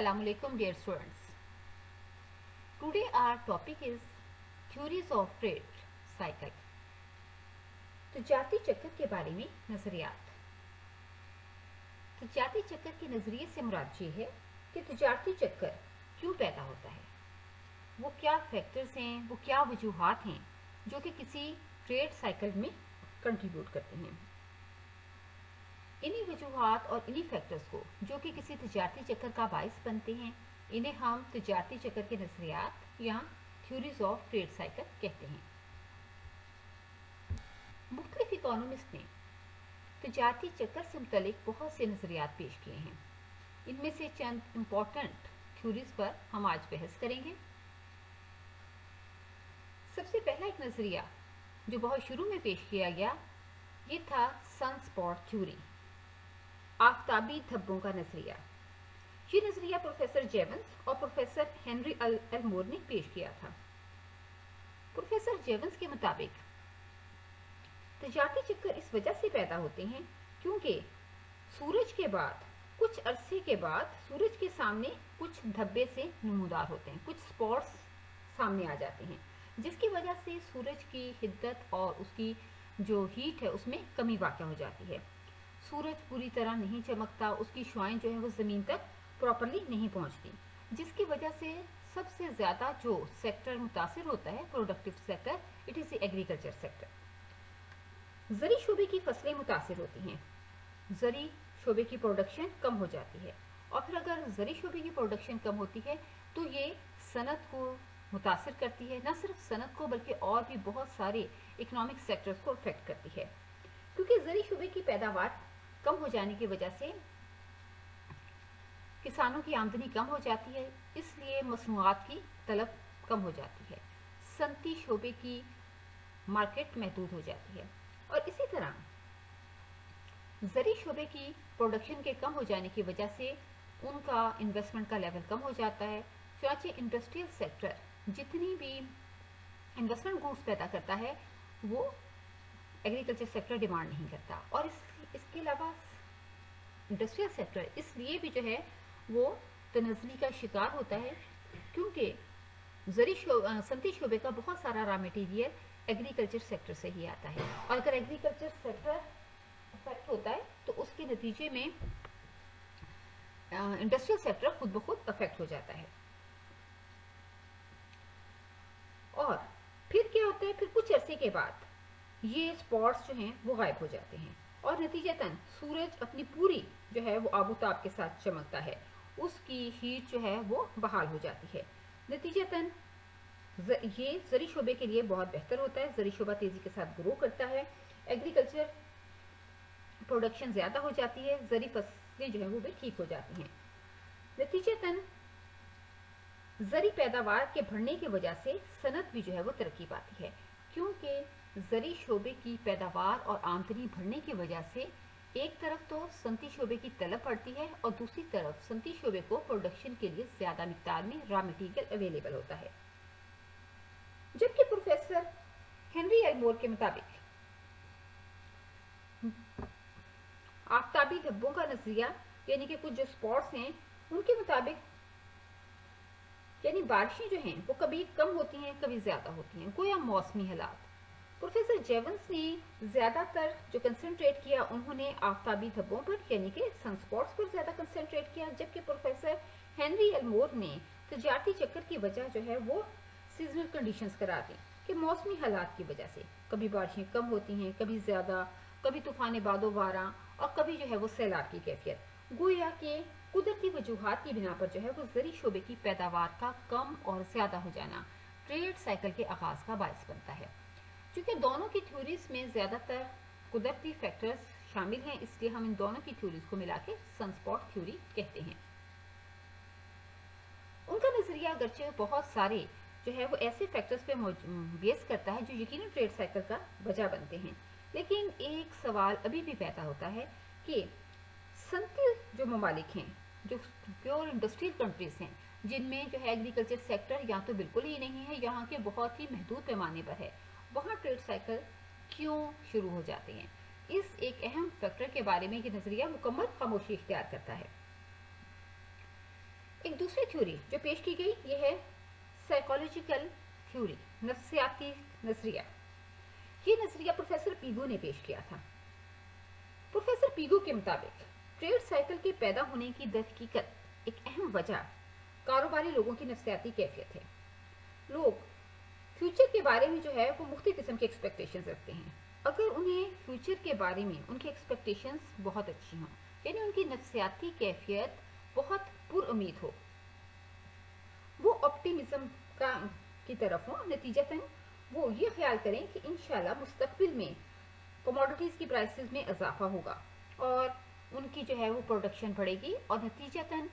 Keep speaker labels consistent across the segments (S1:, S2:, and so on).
S1: Assalamu alaikum dear students. Today our topic is theories of trade cycle. तजारती चक्कर के बारे में नजरियात। तजारती चक्कर के नजरिए से मुराद ये है कि तजारती चक्कर क्यों पैदा होता है, वो क्या फैक्टर्स हैं, वो क्या वजूहात हैं जो कि किसी ट्रेड साइकिल में कंट्रीब्यूट करते हैं। इन्हीं वजूहात और इन्हीं फैक्टर्स को जो कि किसी तजारती चक्कर का बायस बनते हैं, इन्हें हम तजारती चक्कर के नजरियात या थ्योरीज ऑफ ट्रेड साइकिल कहते हैं। मुख्तलिफ इकोनॉमिस्ट ने तजारती चक्कर से मुतल्लिक बहुत से नजरियात पेश किए हैं। इनमें से चंद इम्पॉर्टेंट थ्योरीज पर हम आज बहस करेंगे। सबसे पहला एक नजरिया जो बहुत शुरू में पेश किया गया, ये था सनस्पॉट थ्योरी, आफताबी धब्बों का नजरिया। ये नजरिया प्रोफेसर जेवंस और प्रोफेसर हेनरी एल्मोर ने पेश किया था। प्रोफेसर जेवंस के मुताबिक तजारती चक्कर इस वजह से पैदा होते हैं क्योंकि सूरज के बाद कुछ अरसे के बाद सूरज के सामने कुछ धब्बे से नमूदार होते हैं, कुछ स्पॉट्स सामने आ जाते हैं, जिसकी वजह से सूरज की हिद्दत और उसकी जो हीट है उसमें कमी वाक़या हो जाती है। सूरज पूरी तरह नहीं चमकता, उसकी शुआएं जो है वो ज़मीन तक प्रॉपरली नहीं पहुंचती, जिसकी वजह से सबसे ज़्यादा जो सेक्टर मुतासिर होता है, productive sector, it is the agriculture sector. ज़री शोबे की फसलें मुतासिर होती हैं, ज़री शोबे की प्रोडक्शन कम हो जाती है, और फिर अगर ज़री शोबे की प्रोडक्शन कम होती है तो ये सनत को मुतासिर करती है, न सिर्फ सनत को बल्कि और भी बहुत सारे इकोनॉमिक सेक्टर्स को अफेक्ट करती है। क्योंकि ज़री शोबे की पैदावार कम हो जाने की वजह से किसानों की आमदनी कम हो जाती है, इसलिए मसनूआत की तलब कम हो जाती है, सनती शोबे की मार्केट महदूद हो जाती है। और इसी तरह ज़री शोबे की प्रोडक्शन के कम हो जाने की वजह से उनका इन्वेस्टमेंट का लेवल कम हो जाता है। चुनांचे इंडस्ट्रियल सेक्टर जितनी भी इन्वेस्टमेंट गुड्स पैदा करता है वो एग्रीकल्चर सेक्टर डिमांड नहीं करता, और इसके अलावा इंडस्ट्रियल सेक्टर इसलिए भी जो है वो तनज़ली का शिकार होता है क्योंकि सनती शोबे का बहुत सारा रॉ मटेरियल एग्रीकल्चर सेक्टर से ही आता है, और अगर एग्रीकल्चर सेक्टर अफेक्ट होता है तो उसके नतीजे में इंडस्ट्रियल सेक्टर खुद ब खुद अफेक्ट हो जाता है। और फिर क्या होता है, फिर कुछ अरसे के बाद ये स्पॉट्स जो हैं वो गायब हो जाते हैं और नतीजतन सूरज अपनी पूरी जो है वो आबूताब के साथ चमकता है, उसकी हीट जो है वो बहाल हो जाती है। नतीजतन ये ज़री शोबे के लिए बहुत बेहतर होता है, ज़री शोबा तेज़ी के साथ ग्रो करता है, एग्रीकल्चर प्रोडक्शन ज़्यादा हो जाती है, ज़री फसलें जो है वो भी ठीक हो जाती हैं। नतीजतन ज़री पैदावार के बढ़ने की वजह से सनत भी जो है वो तरक्की पाती है, क्योंकि ज़री शोबे की पैदावार और आमदनी बढ़ने की वजह से एक तरफ तो सनती शोबे की तलब बढ़ती है और दूसरी तरफ सनती शोबे को प्रोडक्शन के लिए ज़्यादा मिक़दार में रॉ मटेरियल अवेलेबल होता है। जबकि प्रोफेसर हेनरी एल्मोर के मुताबिक आफताबी धब्बों का नजरिया यानी कि कुछ जो स्पॉट्स हैं उनके मुताबिक यानी बारिशें जो हैं वो कभी कम होती हैं कभी ज़्यादा होती हैं, गोया मौसमी हालात। प्रोफेसर जेवंस ने ज़्यादातर जो कंसंट्रेट किया उन्होंने आफताबी धब्बों पर यानी कि सनस्पॉट्स पर ज़्यादा कंसंट्रेट किया, जबकि प्रोफेसर हेनरी एल्मोर ने तजारती चक्कर की वजह जो है वो सीजनल कंडीशंस करार दी कि मौसमी हालात की वजह से कभी बारिशें कम होती हैं, कभी ज़्यादा, कभी तूफ़ान बादो बारा और कभी जो है वो सैलाब की कैफियत। गोया कि कुदरती वजूहात की बिना पर जो है वो ज़री शोबे की पैदावार का कम और ज़्यादा हो जाना ट्रेड साइकिल के आगाज़ का बायस बनता है। क्योंकि दोनों की थ्योरीज में ज़्यादातर कुदरती फैक्टर्स शामिल हैं, इसलिए हम इन दोनों की थ्योरीज को मिला के सनस्पॉट थ्योरी कहते हैं। उनका नज़रिया अगरचे बहुत सारे जो है वो ऐसे फैक्टर्स पे बेस करता है जो यकीनन ट्रेड साइकिल का वजह बनते हैं, लेकिन एक सवाल अभी भी पैदा होता है कि सनती जो ममालिक हैं, जो प्योर इंडस्ट्रियल कंट्रीज हैं, जिनमें जो है एग्रीकल्चर सेक्टर या तो बिल्कुल ही नहीं है, यहाँ के बहुत ही महदूद पैमाने पर है, वहाँ ट्रेड साइकिल क्यों शुरू हो जाते हैं। इस एक अहम फैक्टर के बारे में ये नजरिया मुकम्मल खामोशी इख्तियार करता है। एक दूसरी थ्योरी जो पेश की गई ये है साइकोलॉजिकल थ्योरी, नफ्सियाती नजरिया। ये नजरिया प्रोफेसर पीगो ने पेश किया था। प्रोफेसर पीगो के मुताबिक ट्रेड साइकिल के पैदा होने की दरहकीकत एक अहम वजह कारोबारी लोगों की नफ्सियाती कैफियत है। लोग फ्यूचर के बारे में जो है वो मुख्तलिफ किस्म के एक्सपेक्टेशंस रखते हैं। अगर उन्हें फ्यूचर के बारे में उनकी एक्सपेक्टेशंस बहुत अच्छी हों, यानी उनकी नफ्सियाती कैफियत बहुत पुरउम्मीद हो, वो ऑप्टिमिज्म का की तरफ हो, नतीजतन वो ये ख्याल करें कि इंशाल्लाह मुस्तकबिल में कमोडिटीज़ की प्राइसेस में इजाफा होगा और उनकी जो है वो प्रोडक्शन बढ़ेगी और नतीजतन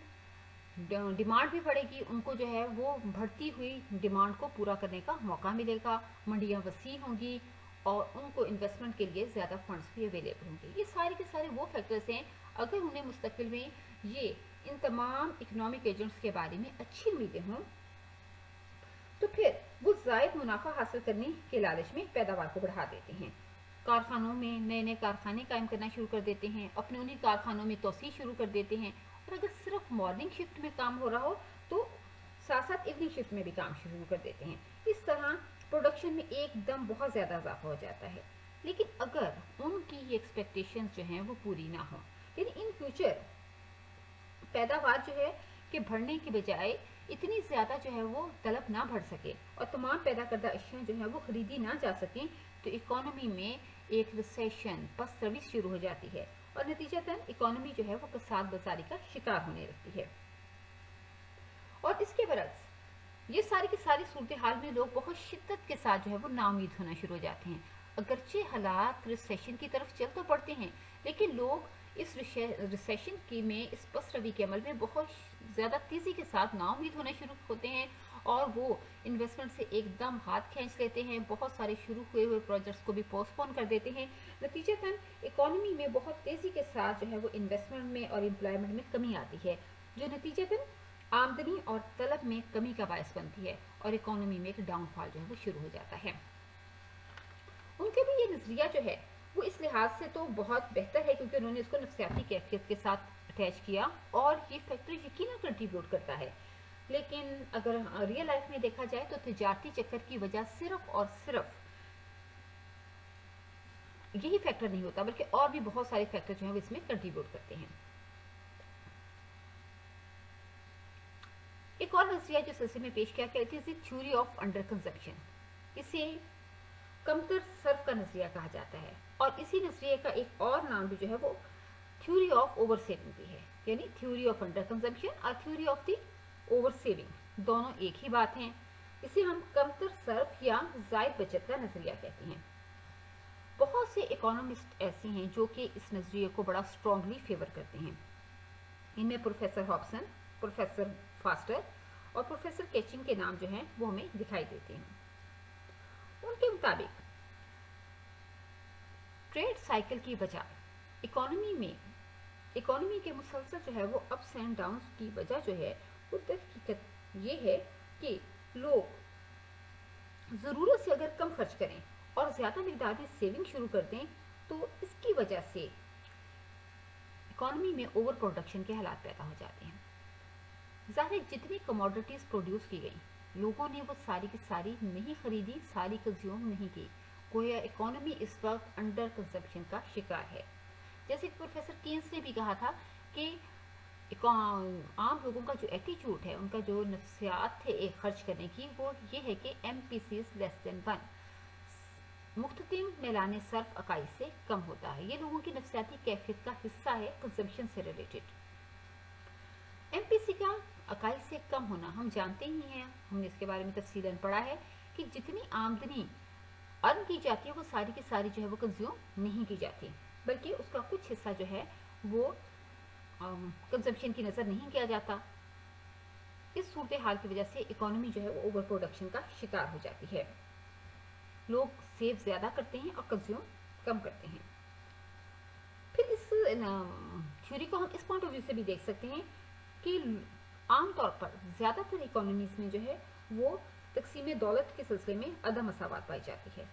S1: डिमांड भी बढ़ेगी, उनको जो है वो बढ़ती हुई डिमांड को पूरा करने का मौका मिलेगा, मंडियाँ वसी होंगी और उनको इन्वेस्टमेंट के लिए ज़्यादा फंड्स भी अवेलेबल होंगे। ये सारे के सारे वो फैक्टर्स हैं, अगर उन्हें मुस्तकिल में ये इन तमाम इकोनॉमिक एजेंट्स के बारे में अच्छी उम्मीदें हों तो फिर वो ज़ायद मुनाफा हासिल करने के लालच में पैदावार को बढ़ा देते हैं, कारखानों में नए नए कारखाने कायम करना शुरू कर देते हैं, अपने उन्हीं कारखानों में तोसी शुरू कर देते हैं और अगर सिर्फ मॉर्निंग शिफ्ट में काम हो रहा हो तो साथ साथ इवनिंग शिफ्ट में भी काम शुरू कर देते हैं। इस तरह प्रोडक्शन में एकदम बहुत ज़्यादा इजाफा हो जाता है। लेकिन अगर उनकी ये एक्सपेक्टेशंस जो हैं वो पूरी ना हो, यानी इन फ्यूचर पैदावार जो है कि बढ़ने के बजाय इतनी ज़्यादा जो है वो तलब ना बढ़ सके और तमाम पैदा करदा अशियाँ जो है वो ख़रीदी ना जा सकें, तो इकोनॉमी में एक रिसेशन, पस्त रवी शुरू हो जाती है और नतीजतन इकोनॉमी जो है वो कसाद बाजारी का शिकार होने लगती है। और इसके बरक्स ये सारी की सारी सूरत हाल में लोग बहुत शिद्दत के साथ जो है वो नाउमीद होना शुरू हो जाते हैं। अगरचे हालात रिसेशन की तरफ चल तो पड़ते हैं, लेकिन लोग इस रिसेशन की में इस पस्त रवी के अमल में बहुत ज़्यादा तेज़ी के साथ नाउमीद होना शुरू होते हैं और वो इन्वेस्टमेंट से एकदम हाथ खींच लेते हैं, बहुत सारे शुरू हुए प्रोजेक्ट्स को भी पोस्टपोन कर देते हैं। नतीजतन इकोनॉमी में बहुत तेज़ी के साथ जो है वो इन्वेस्टमेंट में और एम्प्लॉयमेंट में कमी आती है, जो नतीजतन आमदनी और तलब में कमी का बायस बनती है और इकोनॉमी में एक डाउनफॉल जो है वो शुरू हो जाता है। उनके भी ये नज़रिया जो है वो इस लिहाज से तो बहुत बेहतर है क्योंकि उन्होंने इसको नफ्सियाती कैफियत के साथ अटैच किया और ये फैक्टर यकीनन कंट्रीब्यूट करता है। लेकिन अगर रियल लाइफ में देखा जाए तो तिजारती चक्कर की वजह सिर्फ और सिर्फ यही फैक्टर नहीं होता, बल्कि और भी बहुत सारे फैक्टर जो हैं वो इसमें कंट्रीब्यूट करते हैं। एक और नजरिया जो सिलसिले में पेश किया गया है थ्योरी ऑफ अंडर कंजप्शन, इसे कमतर सर्फ का नजरिया कहा जाता है और इसी नजरिए का एक और नाम भी जो है वो थ्योरी ऑफ ओवर सेविंग भी है, यानी थ्योरी ऑफ अंडर कंजप्शन और theory of the over saving दोनों एक ही बात हैं। इसे हम कमतर सर्फ या जायद बचत का नजरिया कहते हैं। बहुत से इकोनॉमिस्ट ऐसे हैं जो कि इस नजरिए को बड़ा स्ट्रांगली फेवर करते हैं। इनमें प्रोफेसर हॉब्सन, प्रोफेसर फास्टर और प्रोफेसर केचिंग के नाम जो हैं वो हमें दिखाई देते हैं। उनके मुताबिक ट्रेड साइकिल की वजह इकोनॉमी के मुसलसल जो है वो अप्स एंड डाउन्स की वजह जो है वो हकीकत ये है कि लोग ज़रूरत से अगर कम खर्च करें और ज़्यादा मिकदार में सेविंग शुरू कर दें तो इसकी वजह से इकोनॉमी में ओवर प्रोडक्शन के हालात पैदा हो जाते हैं। ज़ाहिर जितनी कमोडिटीज़ प्रोड्यूस की गई लोगों ने वो सारी की सारी नहीं खरीदी, सारी कंज्यूम नहीं की, गोया इकोनॉमी इस वक्त अंडर कंजप्शन का शिकार है। जैसे कि प्रोफेसर केन्स ने भी कहा था कि आम लोगों का जो एटीट्यूड है, उनका जो नफ्सियात है एक खर्च करने की, वो ये है कि MPCs लेस देन 1, मुख्ततिम मेलाने सर्फ अकाई से कम होता है। ये लोगों की नफ्सियाती कैफियत का हिस्सा है कंजम्पशन से रिलेटेड। MPC का अकाई से कम होना हम जानते ही हैं, हमने इसके बारे में तफसीलन पढ़ा है कि जितनी आमदनी अर्न की जाती है वो सारी की सारी जो है वो कंज्यूम नहीं की जाती, बल्कि उसका कुछ हिस्सा जो है वो कंजम्पशन की नज़र नहीं किया जाता। इस सूरत हाल की वजह से इकोनॉमी जो है वो ओवर प्रोडक्शन का शिकार हो जाती है। लोग सेव ज़्यादा करते हैं और कंज्यूम कम करते हैं। फिर इस थ्योरी को हम इस पॉइंट ऑफ व्यू से भी देख सकते हैं कि आमतौर पर ज़्यादातर इकोनॉमीज़ में जो है वो तकसीम दौलत के सिलसिले में अदम मसावत पाई जाती है।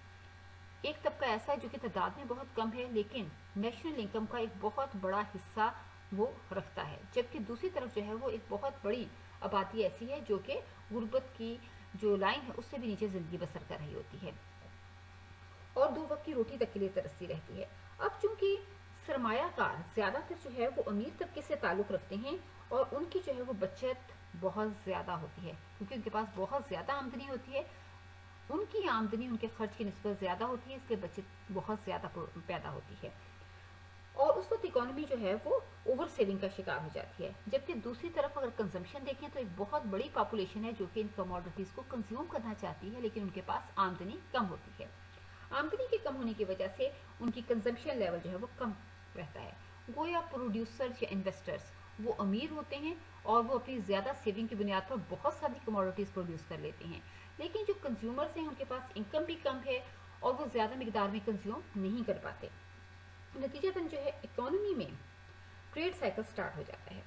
S1: एक तबका ऐसा है जो कि तादाद में बहुत कम है, लेकिन नेशनल इनकम का एक बहुत बड़ा हिस्सा وہ رکھتا ہے، جبکہ دوسری طرف جو ہے وہ ایک بہت بڑی آبادی ایسی ہے جو کہ غربت کی جو لائن ہے اس سے بھی نیچے زندگی بسر کر رہی ہوتی ہے اور 2 وقت کی روٹی تک کے لیے ترستی رہتی ہے۔ اب چونکہ سرمایہ کار زیادہ تر جو ہے وہ امیر طبقے سے تعلق رکھتے ہیں اور ان کی جو ہے وہ بچت بہت زیادہ ہوتی ہے کیونکہ ان کے پاس بہت زیادہ آمدنی ہوتی ہے، ان کی آمدنی ان کے خرچ کی نسبت زیادہ ہوتی ہے، اس لیے بچت بہت زیادہ پیدا ہوتی ہے اور اس وقت اکانومی جو ہے وہ اوور سیونگ کا شکار ہو جاتی ہے۔ جبکہ دوسری طرف اگر کنزمپشن دیکھیں تو ایک بہت بڑی پاپولیشن ہے جو کہ ان کموڈٹیز کو کنزیوم کرنا چاہتی ہے، لیکن ان کے پاس آمدنی کم ہوتی ہے۔ آمدنی کے کم ہونے کی وجہ سے ان کی کنزمپشن لیول جو ہے وہ کم رہتا ہے۔ گویا پروڈیوسرز یا انویسٹرز وہ امیر ہوتے ہیں اور وہ اپنی زیادہ سیونگ کی بنیاد پر بہت ساری کموڈٹیز پروڈیوس کر لیتے ہیں، لیکن جو کنزیومرز ہیں ان کے پاس انکم بھی کم ہے اور وہ زیادہ مقدار میں کنزیوم نہیں کر پاتے۔ نتیجتاً جو ہے اکانومی میں ٹریڈ سائیکل سٹارٹ ہو جاتا ہے۔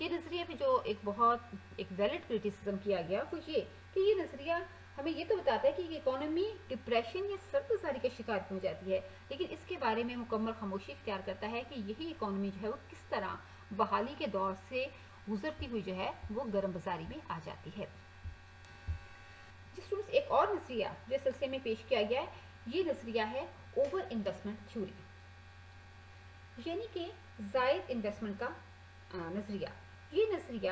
S1: یہ نظریہ میں جو ایک ویلڈ کرٹیسزم کیا گیا وہ یہ کہ یہ نظریہ ہمیں یہ تو بتاتا ہے کہ یہ اکانومی ڈپریشن یا سرمایہ کا شکار کیوں جاتی ہے، لیکن اس کے بارے میں مکمل خاموشی اختیار کرتا ہے کہ یہی اکانومی جو ہے وہ کس طرح بحالی کے دور سے گزرتی ہوئی جو ہے وہ گرم بازاری میں آ جاتی ہے۔ جس طرح سے ایک اور نظریہ جو سلسلے میں پیش کیا گیا ہے یہ نظریہ ہے اوور انویسٹمنٹ تھیوری، یعنی کہ زائد انویسٹمنٹ کا نظریہ۔ یہ نظریہ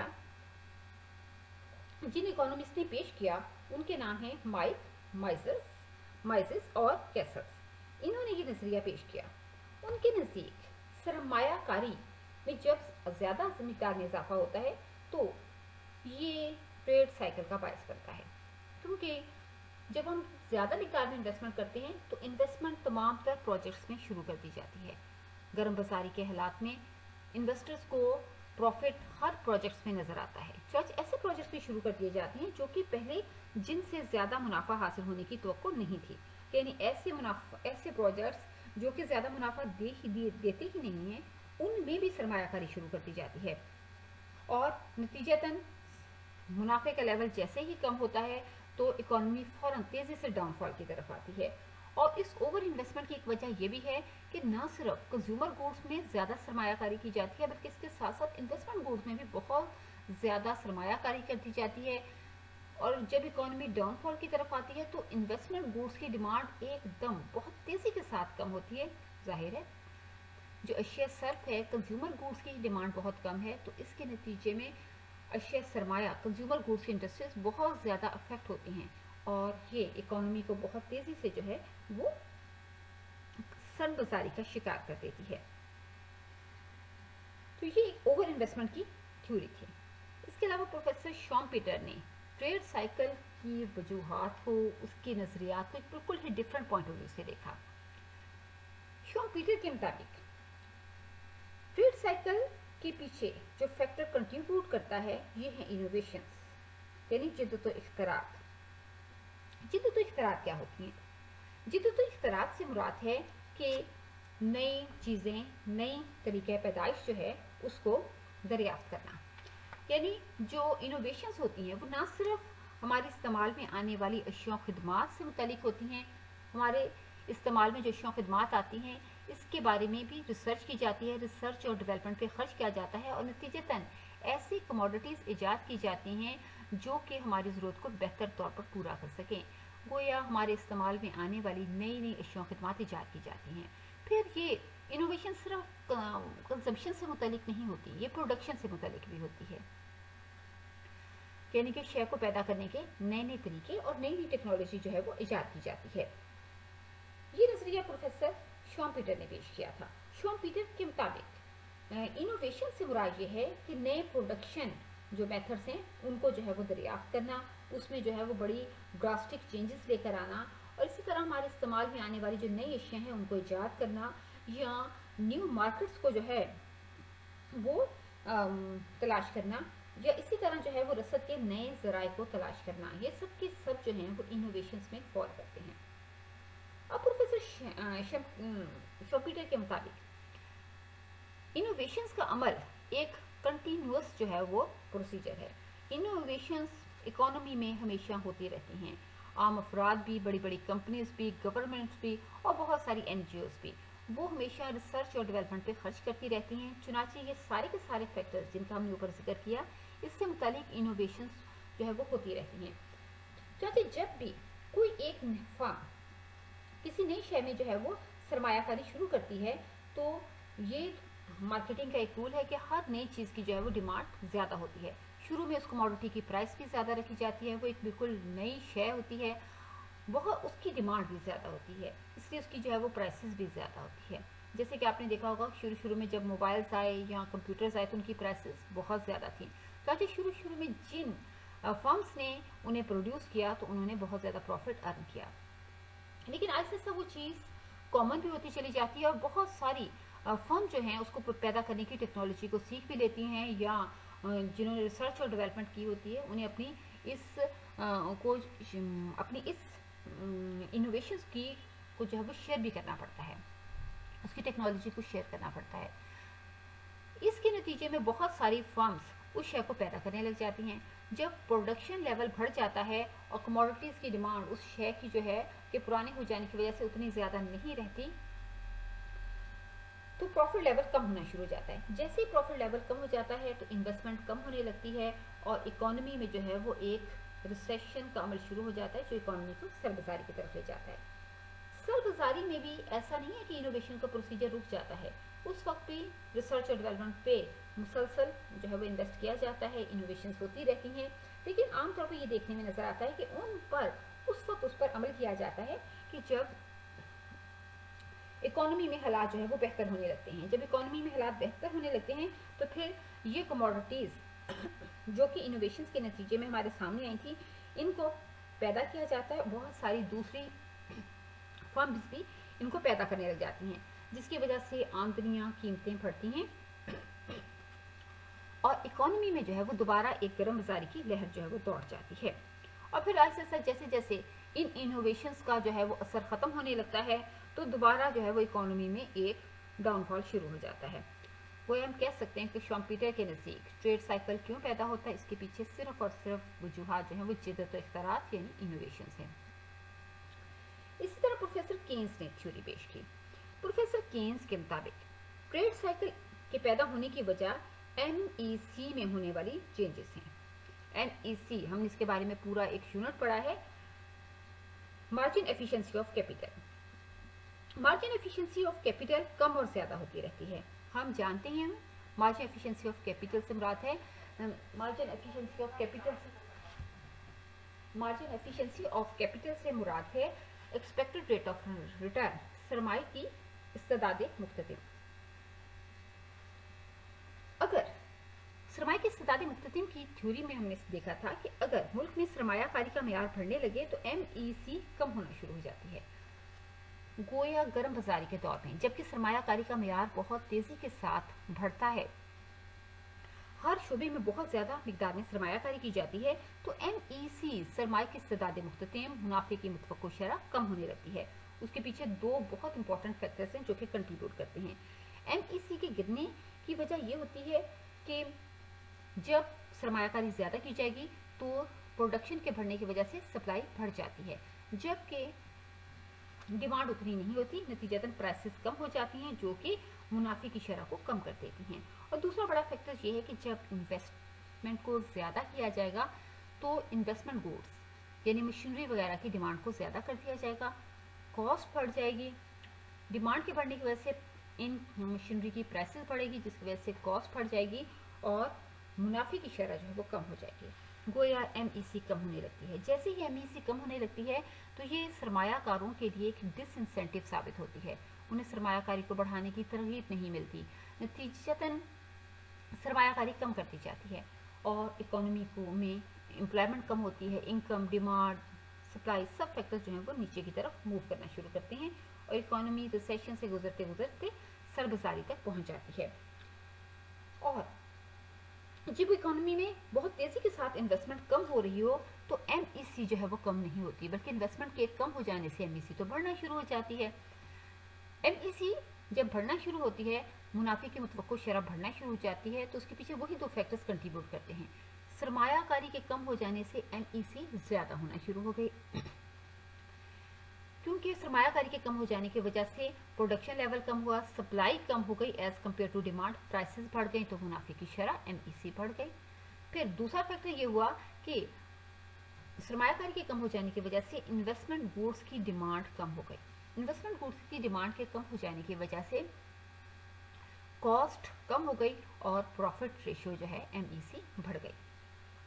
S1: جن اکانومسٹ نے پیش کیا ان کے نام ہیں مائک مائزس اور کیسلز۔ انہوں نے یہ نظریہ پیش کیا۔ ان کے نزدیک سرمایہ کاری میں جب زیادہ مقدار میں اضافہ ہوتا ہے تو یہ ٹریڈ سائیکل کا باعث بنتا ہے، کیونکہ جب ہم زیادہ مقدار میں انویسٹمنٹ کرتے ہیں تو انویسٹمنٹ تمام تر پروجیکٹس میں شروع کر دی جاتی ہے۔ گرم بازاری کے حالات میں انویسٹرز کو پروفٹ ہر پروجیکٹس میں نظر آتا ہے، چنانچہ ایسے پروجیکٹس بھی شروع کر دیے جاتے ہیں جو کہ پہلے جن سے زیادہ منافع حاصل ہونے کی توقع نہیں تھی، یعنی ایسے پروجیکٹس جو کہ زیادہ منافع دیتے ہی نہیں ہیں ان میں بھی سرمایہ کاری شروع کر دی جاتی ہے اور نتیجتاً منافع کا لیول جیسے ہی کم ہوتا ہے تو اکانومی فوراً تیزی سے ڈاؤن فال کی طرف آتی ہے۔ اور اس اوور انویسٹمنٹ کی ایک وجہ یہ بھی ہے کہ نہ صرف کنزیومر گوڈز میں زیادہ سرمایہ کاری کی جاتی ہے بلکہ اس کے ساتھ ساتھ انویسٹمنٹ گوڈز میں بھی بہت زیادہ سرمایہ کاری کر دی جاتی ہے، اور جب اکانومی ڈاؤن فال کی طرف آتی ہے تو انویسٹمنٹ گوڈز کی ڈیمانڈ ایک دم بہت تیزی کے ساتھ کم ہوتی ہے۔ ظاہر ہے جو اشیاء صرف ہے کنزیومر گوڈز کی ڈیمانڈ بہت کم ہے تو اس کے نتیجے میں اشیاء سرمایہ کنزیومر گوڈز کی انڈسٹریز بہت زیادہ افیکٹ ہوتی ہیں اور یہ اکانومی کو بہت تیزی سے جو ہے وہ سرمایہ گزاری کا شکار کر دیتی ہے۔ تو یہ اوور انویسٹمنٹ کی تھیوری تھی۔ اس کے علاوہ پروفیسر شام پیٹر نے ٹریڈ سائیکل کی وجوہات کو، اس کے نظریات کو ایک بالکل ہی ڈفرینٹ پوائنٹ آف ویو سے دیکھا۔ شام پیٹر کے مطابق ٹریڈ سائیکل کے پیچھے جو فیکٹر کنٹریبیوٹ کرتا ہے یہ ہے انوویشنز، یعنی جدت و اختراعات۔ جدت و اختراعات کیا ہوتی ہیں؟ جدت و اختراعات سے مراد ہے کہ نئی چیزیں، نئی طریقہ پیدائش جو ہے اس کو دریافت کرنا، یعنی جو انوویشنز ہوتی ہیں وہ نہ صرف ہمارے استعمال میں آنے والی اشیاء و خدمات سے متعلق ہوتی ہیں، ہمارے استعمال میں جو اشیاء و خدمات آتی ہیں اس کے بارے میں بھی ریسرچ کی جاتی ہے، ریسرچ اور ڈیولپمنٹ پہ خرچ کیا جاتا ہے اور نتیجتاً ایسی کموڈٹیز ایجاد کی جاتی ہیں جو کہ ہماری ضرورت کو بہتر طور پر پورا کر سکیں۔ گویا ہمارے استعمال میں آنے والی نئی نئی اشیاء و خدمات ایجاد کی جاتی ہیں۔ پھر یہ انوویشن صرف کنزمپشن سے متعلق نہیں ہوتی، یہ پروڈکشن سے متعلق بھی ہوتی ہے، یعنی کہ شے کو پیدا کرنے کے نئے نئے طریقے اور نئی نئی ٹیکنالوجی جو ہے وہ ایجاد کی جاتی ہے۔ یہ نظریہ پروفیسر شام پیٹر نے پیش کیا تھا۔ شام پیٹر کے مطابق انوویشن سے مراد یہ ہے کہ نئے پروڈکشن جو میتھڈز ہیں ان کو جو ہے وہ دریافت کرنا، اس میں جو ہے وہ بڑی ڈراسٹک چینجز لے کر آنا، اور اسی طرح ہمارے استعمال میں آنے والی جو نئی اشیاء ہیں ان کو ایجاد کرنا یا نیو مارکیٹس کو جو ہے وہ تلاش کرنا، یا اسی طرح جو ہے وہ رسد کے نئے ذرائع کو تلاش کرنا، یہ سب کے سب جو ہیں وہ انوویشنز میں فال کرتے ہیں۔ اب پروفیسر شوپیٹر کے مطابق انوویشنز کا عمل ایک کنٹینیوس جو ہے وہ پروسیجر ہے۔ انوویشنز اکانومی میں ہمیشہ ہوتی رہتی ہیں، عام افراد بھی، بڑی بڑی کمپنیز بھی، گورنمنٹس بھی اور بہت ساری این جی اوز بھی वो हमेशा रिसर्च और डेवलपमेंट पे खर्च करती रहती हैं। चुनांचे ये सारे के सारे फैक्टर्स जिनका हमने ऊपर जिक्र किया, इससे मुतालिक इनोवेशंस जो है वो होती रहती हैं। चाची, जब भी कोई एक फर्म किसी नई शय में जो है वो सरमायाकारी शुरू करती है, तो ये मार्केटिंग का एक रूल है कि हर नई चीज़ की जो है वो डिमांड ज़्यादा होती है। शुरू में उस कमोडिटी की प्राइस भी ज़्यादा रखी जाती है, वो एक बिल्कुल नई शय होती है, वह उसकी डिमांड भी ज़्यादा होती है, इसलिए उसकी जो है वो प्राइसेस भी ज़्यादा होती है। जैसे कि आपने देखा होगा शुरू में जब मोबाइल्स आए या कंप्यूटर्स आए तो उनकी प्राइसेस बहुत ज़्यादा थी। ताकि शुरू में जिन फर्म्स ने उन्हें प्रोड्यूस किया तो उन्होंने बहुत ज़्यादा प्रॉफिट अर्न किया, लेकिन आहिस्ता आहिस्ता वो चीज़ कॉमन भी होती चली जाती है और बहुत सारी फर्म जो हैं उसको पैदा करने की टेक्नोलॉजी को सीख भी लेती हैं, या जिन्होंने रिसर्च और डेवलपमेंट की होती है उन्हें अपनी इस इनोवेशंस की को जो है वो शेयर भी करना पड़ता है, उसकी टेक्नोलॉजी को शेयर करना पड़ता है। इसके नतीजे में बहुत सारी फर्म्स उस शय को पैदा करने लग जाती हैं। जब प्रोडक्शन लेवल बढ़ जाता है और कमोडिटीज़ की डिमांड उस शय की जो है कि पुराने हो जाने की वजह से उतनी ज़्यादा नहीं रहती, तो प्रॉफिट लेवल कम होना शुरू हो जाता है। जैसे ही प्रॉफिट लेवल कम हो जाता है तो इन्वेस्टमेंट कम होने लगती है और इकोनॉमी में जो है वो एक रिसेशन का अमल शुरू हो जाता है, जो इकोनॉमी को सरबाजारी की तरफ ले जाता है। सरबाजारी में भी ऐसा नहीं है कि इनोवेशन का प्रोसीजर रुक जाता है, उस वक्त भी रिसर्च और डेवलपमेंट पे मुसलसल जो है वो इन्वेस्ट किया जाता है, इनोवेशन होती रहती हैं, लेकिन आमतौर पर ये देखने में नजर आता है कि उन पर उस वक्त उस पर अमल किया जाता है कि जब इकोनॉमी में हालात जो है वो बेहतर होने लगते हैं। जब इकोनॉमी में हालात बेहतर होने लगते हैं तो फिर ये कमोडिटीज़ जो कि इनोवेशन के नतीजे में हमारे सामने आई थी, इनको पैदा किया जाता है। बहुत सारी दूसरी फर्म्स भी इनको पैदा करने लग जाती हैं, जिसकी वजह से आमदनियाँ, कीमतें बढ़ती हैं और इकोनॉमी में जो है वो दोबारा एक गर्म बाजारी की लहर जो है वो दौड़ जाती है। और फिर ऐसे जैसे जैसे इन इनोवेशंस का जो है वो असर ख़त्म होने लगता है तो दोबारा जो है वो इकोनॉमी में एक डाउनफॉल शुरू हो जाता है। वो हम कह सकते हैं कि शॉम्पीटर के नज़दीक ट्रेड साइकिल क्यों पैदा होता है, इसके पीछे सिर्फ और सिर्फ वजूहात जो है वो जिद्दत इख्तिरात यानी इनोवेशंस हैं। इसी तरह प्रोफेसर केन्स ने थ्योरी पेश की। प्रोफेसर केन्स के मुताबिक ट्रेड साइकिल के पैदा होने की वजह MEC में होने वाली चेंजेस हैं। MEC हमने इसके बारे में पूरा एक यूनिट पढ़ा है, margin efficiency of capital. Margin efficiency of capital कम और ज़्यादा होती रहती है। हम जानते हैं मार्जिन एफिशिएंसी ऑफ कैपिटल से मुराद है मार्जिन एफिशिएंसी ऑफ कैपिटल से मुराद है एक्सपेक्टेड रेट ऑफ रिटर्न, सरमाए की इस्तेदाद मुख्ततिम। अगर सरमाए की इस्तेदाद मुख्ततिम की थ्योरी में हमने देखा था कि अगर मुल्क में सरमायाकारी का मेयार बढ़ने लगे तो MEC कम होना शुरू हो जाती है, गोया गर्म बाजारी के दौर में। जबकि सरमायाकारी का मेयार बहुत तेज़ी के साथ बढ़ता है, हर शोबे में बहुत ज़्यादा मिकदार में सरमायाकारी की जाती है, तो MEC सरमाए की इस्तेदाद मुख्ततिम, मुनाफे की मुतवक्को शरह कम होने लगती है। उसके पीछे दो बहुत इंपॉर्टेंट फैक्टर्स हैं जो कि कंट्रीब्यूट करते हैं। MEC के गिरने की वजह यह होती है कि जब सरमायाकारी ज़्यादा की जाएगी तो प्रोडक्शन के बढ़ने की वजह से सप्लाई बढ़ जाती है, जबकि डिमांड उतनी नहीं होती, नतीजतन प्राइसेस कम हो जाती हैं जो कि मुनाफे की शरह को कम कर देती हैं। और दूसरा बड़ा फैक्टर ये है कि जब इन्वेस्टमेंट को ज़्यादा किया जाएगा तो इन्वेस्टमेंट गुड्स यानी मशीनरी वगैरह की डिमांड को ज़्यादा कर दिया जाएगा, कॉस्ट बढ़ जाएगी। डिमांड के बढ़ने की वजह से इन मशीनरी की प्राइसेस बढ़ेगी, जिसकी वजह से कॉस्ट बढ़ जाएगी और मुनाफे की शरह जो है वो कम हो जाएगी। गोया MEC कम होने लगती है। जैसे ही MEC कम होने लगती है तो ये सरमायाकारों के लिए एक डिसइंसेंटिव साबित होती है, उन्हें सरमायाकारी को बढ़ाने की तरगीब नहीं मिलती, नतीजतन सरमायाकारी कम करती जाती है और इकोनॉमी को में एम्प्लॉयमेंट कम होती है, इनकम, डिमांड, सप्लाई सब फैक्टर्स जो हैं वो नीचे की तरफ मूव करना शुरू करते हैं और इकोनॉमी रिसेशन से गुजरते गुजरते सरबाजारी तक पहुंच जाती है। और जब इकोनॉमी में बहुत तेज़ी के साथ इन्वेस्टमेंट कम हो रही हो तो MEC जो है वो कम नहीं होती, बल्कि इन्वेस्टमेंट के कम हो जाने से MEC तो बढ़ना शुरू हो जाती है। MEC जब बढ़ना शुरू होती है, मुनाफे की मुतवक्को शरह बढ़ना शुरू हो जाती है, तो उसके पीछे वही दो फैक्टर्स कंट्रीब्यूट करते हैं। सरमायाकारी के कम हो जाने से MEC ज़्यादा होना शुरू हो गई। کیونکہ سرمایہ کاری کے کم ہو جانے کی وجہ سے پروڈکشن لیول کم ہوا، سپلائی کم ہو گئی as compared to demand, prices بڑھ گئی تو منافع کی شرح MEC بڑھ گئی۔ پھر دوسرا فیکٹر یہ ہوا کہ سرمایہ کاری کے کم ہو جانے کی وجہ سے انویسٹمنٹ گوڈس کی ڈیمانڈ کم ہو گئی۔ انویسٹمنٹ گوڈس کی ڈیمانڈ کے کم ہو جانے کی وجہ سے کاسٹ کم ہو گئی اور پروفٹ ریشیو جو ہے MEC بڑھ گئی۔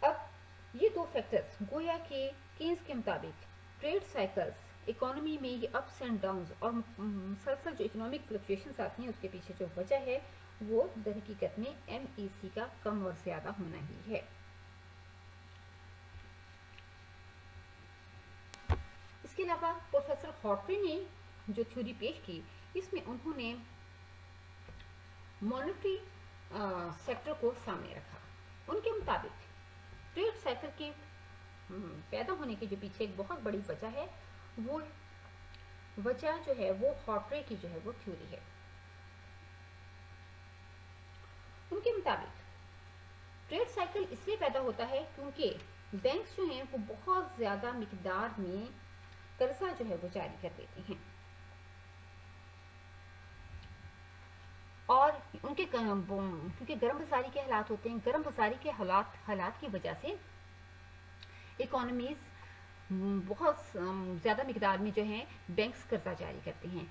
S1: اب یہ دو فیکٹرز گویا کہ کینز کے مطابق ٹریڈ سائیکلز اکانومی میں یہ اپس اینڈ ڈاؤنز اور مسلسل جو اکنامک فلکچویشنز آتی ہیں اس کے پیچھے جو وجہ ہے وہ در حقیقت میں MEC کا کم اور زیادہ ہونا ہی ہے۔ اس کے علاوہ پروفیسر ہارٹری نے جو تھیوری پیش کی اس میں انہوں نے مانیٹری سیکٹر کو سامنے رکھا۔ ان کے مطابق ٹریڈ سائیکل کے پیدا ہونے کے جو پیچھے ایک بہت بڑی وجہ ہے وہ وجہ جو ہے وہ ہارٹری کی جو ہے وہ تھیوری ہے۔ ان کے مطابق ٹریڈ سائیکل اس لیے پیدا ہوتا ہے کیونکہ بینکس جو ہیں وہ بہت زیادہ مقدار میں قرضہ جو ہے وہ جاری کر دیتے ہیں اور ان کے کیونکہ گرم بازاری کے حالات ہوتے ہیں، گرم بازاری کے حالات کی وجہ سے اکانومیز بہت زیادہ مقدار میں جو ہیں بینکس قرضہ جاری کرتے ہیں۔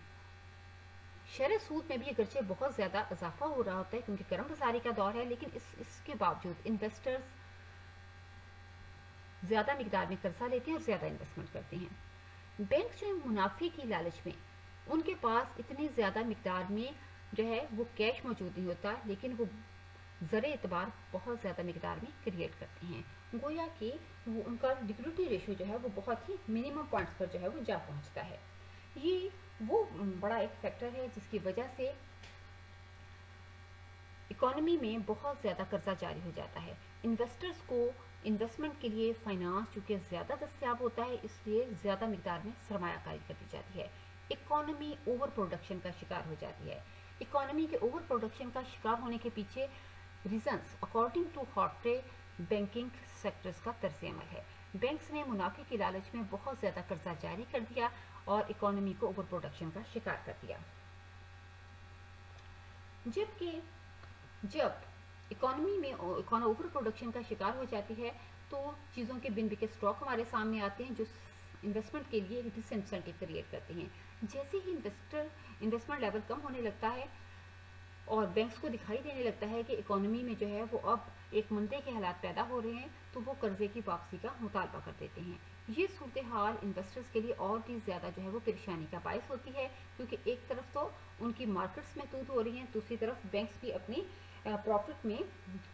S1: شرح سود میں بھی اگرچہ بہت زیادہ اضافہ ہو رہا ہوتا ہے کیونکہ گرم بازاری کا دور ہے، لیکن اس کے باوجود انویسٹرز زیادہ مقدار میں قرضہ لیتے ہیں اور زیادہ انویسٹمنٹ کرتے ہیں۔ بینکس جو منافع کی لالچ میں ان کے پاس اتنی زیادہ مقدار میں جو ہے وہ کیش موجود نہیں ہوتا، لیکن وہ زر اعتبار بہت زیادہ مقدار میں کریٹ کرتے ہیں، گویا کہ وہ ان کا لیکوڈیٹی ریشو جو ہے وہ بہت ہی منیمم پوائنٹس پر جو ہے وہ جا پہنچتا ہے۔ یہ وہ بڑا ایک فیکٹر ہے جس کی وجہ سے اکانومی میں بہت زیادہ قرضہ جاری ہو جاتا ہے۔ انویسٹرز کو انویسٹمنٹ کے لیے فائنانس چونکہ زیادہ دستیاب ہوتا ہے اس لیے زیادہ مقدار میں سرمایہ کاری کر دی جاتی ہے۔ اکانومی اوور پروڈکشن کا شکار ہو جاتی ہے۔ اکانومی کے اوور پروڈکشن کا شکار ہونے کے پیچھے reasons according to Hawtrey banking sectors کا طرز عمل ہے۔ بینکس نے منافع کی لالچ میں بہت زیادہ قرضہ جاری کر دیا اور اکانومی کو اوور پروڈکشن کا شکار کر دیا۔ جب اکانومی میں اوور پروڈکشن کا شکار ہو جاتی ہے تو چیزوں کے بن بکے اسٹاک ہمارے سامنے آتے ہیں جو انویسٹمنٹ کے لیے ایک ڈس انسینٹیو کریٹ کرتے ہیں۔ جیسے ہی انویسٹمنٹ لیول کم ہونے لگتا ہے اور بینکس کو دکھائی دینے لگتا ہے کہ اکانومی میں جو ہے وہ اب ایک مندے کے حالات پیدا ہو رہے ہیں تو وہ قرضے کی واپسی کا مطالبہ کر دیتے ہیں۔ یہ صورتحال انویسٹرز کے لیے اور بھی زیادہ جو ہے وہ پریشانی کا باعث ہوتی ہے کیونکہ ایک طرف تو ان کی مارکیٹس محدود ہو رہی ہیں، دوسری طرف بینکس بھی اپنی پروفٹ میں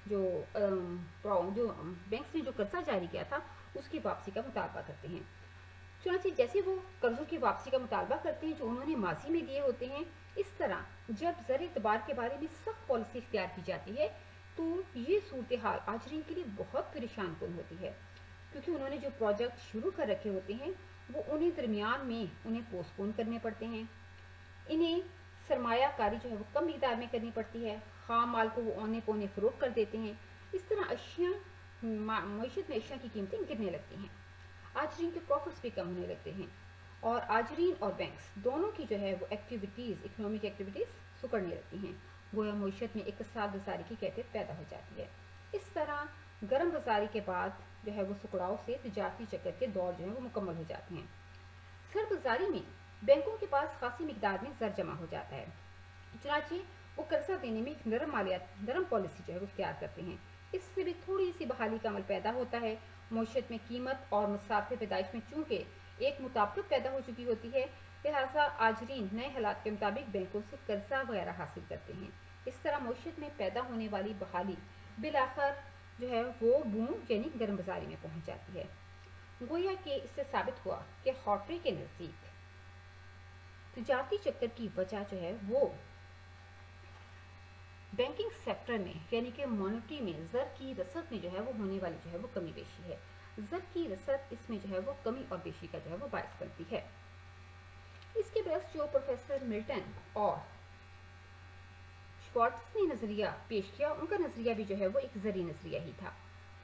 S1: جو بینکس نے جو قرضہ جاری کیا تھا اس کی واپسی کا مطالبہ کرتے ہیں۔ چنانچہ جیسے وہ قرضوں کی واپسی کا مطالبہ کرتے ہیں جو انہوں نے ماضی میں دیے ہوتے ہیں، اس طرح جب زر اعتبار کے بارے میں سخت پالیسی اختیار کی جاتی ہے تو یہ صورتحال آجرین کے لیے بہت پریشان کن ہوتی ہے کیونکہ انہوں نے جو پروجیکٹ شروع کر رکھے ہوتے ہیں وہ انہیں درمیان میں انہیں پوسٹ پون کرنے پڑتے ہیں، انہیں سرمایہ کاری جو ہے وہ کم مقدار میں کرنی پڑتی ہے، خام مال کو وہ اونے پونے فروخت کر دیتے ہیں، اس طرح معیشت میں اشیاء کی قیمتیں گرنے لگتی ہیں، آجرین کے پروفٹس بھی کم ہونے لگتے ہیں اور آجرین اور بینکس دونوں کی جو ہے وہ اکنامک ایکٹیویٹیز سکڑنے لگتی ہیں، گویا معیشت میں ایک کساد بازاری کی کیفیت پیدا ہو جاتی ہے۔ اس طرح گرم بازاری کے بعد جو ہے وہ سکڑاؤ سے تجارتی چکر کے دور جو ہے وہ مکمل ہو جاتے ہیں۔ سرد بازاری میں بینکوں کے پاس خاصی مقدار میں زر جمع ہو جاتا ہے، چنانچہ وہ قرضہ دینے میں ایک نرم پالیسی جو ہے وہ اختیار کرتے ہیں، اس سے بھی تھوڑی سی بحالی کا عمل پیدا ہوتا ہے۔ معیشت میں قیمت اور مصارف پیدائش میں چونکہ ایک مطابقت پیدا ہو چکی ہوتی ہے لہٰذا آجرین نئے حالات کے مطابق بینکوں سے قرضہ وغیرہ حاصل کرتے ہیں، اس طرح معیشت میں پیدا ہونے والی بحالی بالآخر جو ہے وہ بوم یعنی گرم بازاری میں پہنچ جاتی ہے۔ گویا کہ اس سے ثابت ہوا کہ ہارٹری کے نزدیک تجارتی چکر کی وجہ جو ہے وہ بینکنگ سیکٹر میں یعنی کہ مانیٹری میں زر کی رسد میں جو ہے وہ ہونے والی جو ہے وہ کمی بیشی ہے، زر کی رسد اس میں جو ہے وہ کمی اور بیشی کا جو ہے وہ باعث بنتی ہے۔ اس کے برعکس جو پروفیسر ملٹن اور شوارٹز نے نظریہ پیش کیا ان کا نظریہ بھی جو ہے وہ ایک زرعی نظریہ ہی تھا۔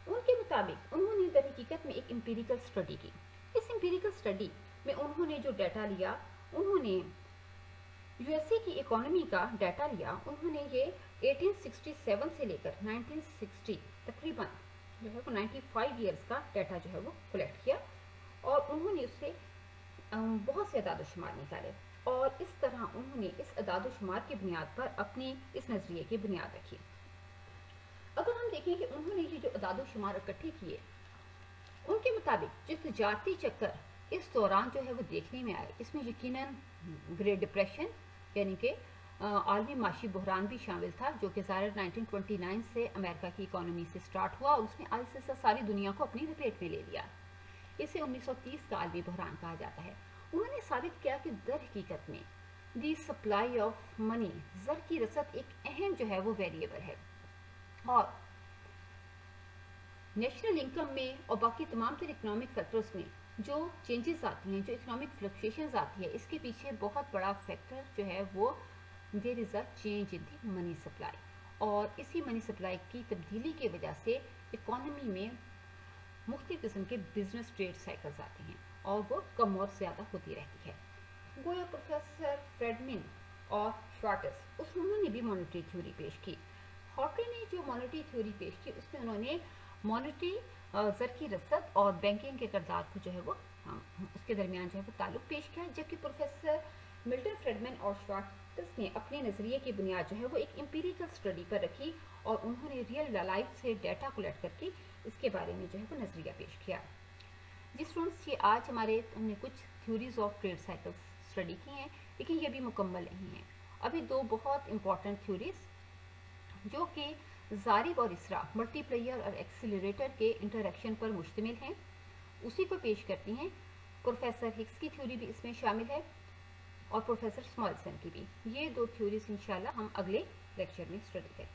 S1: ان کے مطابق انہوں نے در حقیقت میں ایک امپیریکل اسٹڈی کی، اس امپیریکل اسٹڈی میں انہوں نے جو ڈیٹا لیا، انہوں نے USA کی اکانومی کا ڈیٹا لیا. انہوں نے یہ 1867 سے لے کر 1960 تقریباً جو ہے وہ 95 ایئرس کا ڈیٹا جو ہے وہ کلیکٹ کیا، اور انہوں نے اس سے بہت سے اعداد و شمار نکالے، اور اس طرح انہوں نے اس اعداد و شمار کی بنیاد پر اپنی اس نظریے کی بنیاد رکھی. اگر ہم دیکھیں کہ انہوں نے یہ جو اعداد و شمار اکٹھے کیے، ان کے مطابق جو تجارتی چکر اس دوران جو ہے وہ دیکھنے میں آئے، اس میں یقیناً گریٹ ڈپریشن یعنی کہ عالمی معاشی بحران بھی شامل تھا، جو کہ ظاہر 1929 سے امریکہ کی اکانومی سے سٹارٹ ہوا، اور اس نے آہستہ آہستہ ساری دنیا کو اپنی لپیٹ میں لے لیا. اسے 1930 کا عالمی بحران کہا جاتا ہے. انہوں نے ثابت کیا کہ در حقیقت میں دی سپلائی آف منی، زر کی رسد ایک اہم جو ہے وہ ویریبل ہے، اور نیشنل انکم میں اور باقی تمام تر اکنامک فیکٹرز میں جو چینجز آتی ہیں، جو اکنامک فلکچویشنز آتی ہے، اس کے پیچھے بہت بڑا فیکٹر جو ہے وہ دیر از a change in the money supply, اور اسی منی سپلائی کی تبدیلی کی وجہ سے اکانومی میں مختلف قسم کے بزنس ٹریڈ سائیکلز آتے ہیں، اور وہ کم اور زیادہ ہوتی رہتی ہے. گویا پروفیسر فریڈمن اور شوارٹز انہوں نے بھی مانیٹری تھیوری پیش کی. ہاکے نے جو مانیٹری تھیوری پیش کی، اس میں انہوں نے مانیٹری زر کی رسد اور بینکنگ کے کردار کو جو ہے وہ اس کے درمیان جو ہے وہ تعلق پیش کیا، جبکہ پروفیسر ملٹن فریڈمن اور شوارٹز نے اپنے نظریے کی بنیاد جو ہے وہ ایک امپیریکل اسٹڈی پر رکھی، اور انہوں نے ریئل لائف سے ڈیٹا کلیکٹ کر کے اس کے بارے میں جو ہے وہ نظریہ پیش کیا. جس اسٹوڈنٹس یہ آج ہم نے کچھ theories of trade cycles study کی ہیں، لیکن یہ بھی مکمل نہیں ہیں. ابھی دو بہت امپورٹنٹ تھیوریز جو کہ ضارب اور اسرا، ملٹی پلیئر اور ایکسیلریٹر کے انٹریکشن پر مشتمل ہیں، اسی کو پیش کرتی ہیں. پروفیسر ہگس کی تھیوری بھی اس میں شامل ہے، اور پروفیسر اسمالسن کی بھی. یہ دو تھیوریز انشاءاللہ ہم اگلے لیکچر میں اسٹڈی کریں.